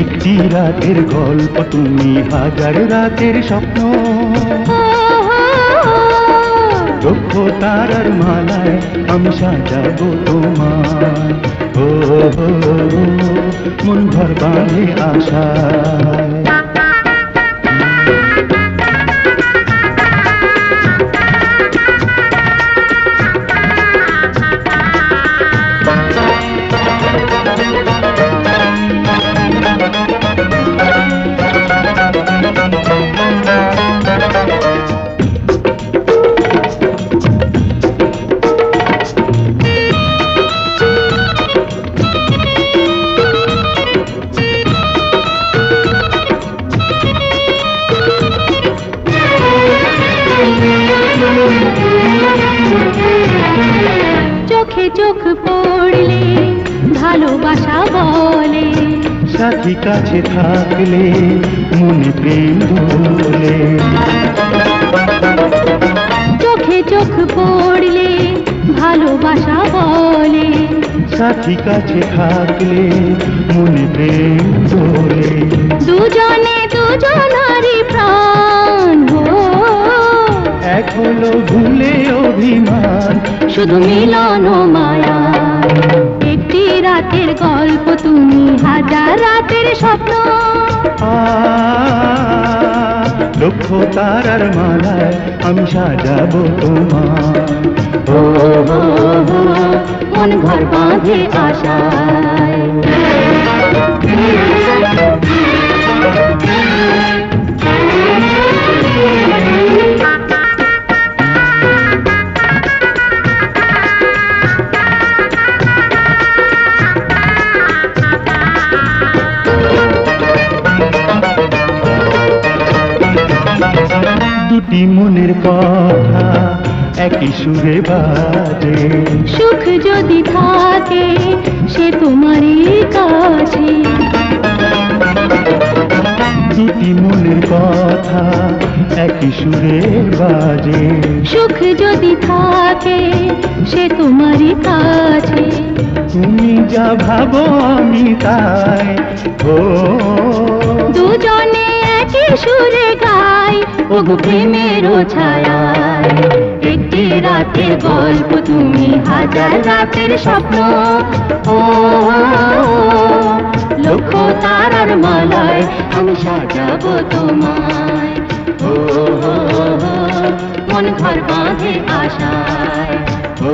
একটি রাতের গল্প তুমি, হাজার রাতের স্বপ্ন। লক্ষ তারার মালায় আমি সাজাবো তোমায়। ও মন ঘর বাঁধে আশায়। চোখে চোখ পড়লে ভালোবাসা বলে, সাথী কাছে থাকলে মনে প্রেম বলে। চোখে চোখ পড়লে ভালোবাসা বলে, সাথী কাছে থাকলে মনে প্রেম বলে। দুজনে দুজনারই প্রাণ এক হলো ভুলে অভিমান, শুধু মিলন ও মায়া। একটি রাতের গল্প তুমি, হাজার রাতের স্বপ্ন। লক্ষ তারার মালায় আমি সাজাবো তোমায়। ও মন ঘর বাঁধে আশায়। দুটি মনের কথা একই সুরে বাজে। সুখ যদি থাকে সে তোমারই কাছে, দুটি মনের কথা একই সুরে বাজে। সুখ যদি থাকে সে তোমারই কাছে। তুমি যা ভাবো আমি তাই। ও দুজনে একই সুরে গাই, ওগো প্রেমের ছায়ায়। একটি রাতের গল্প তুমি, হাজার রাতের স্বপ্ন। ও লক্ষ তারার মালায় আমি সাজাবো তোমায়। ও মন ঘর বাঁধে আশায়। ও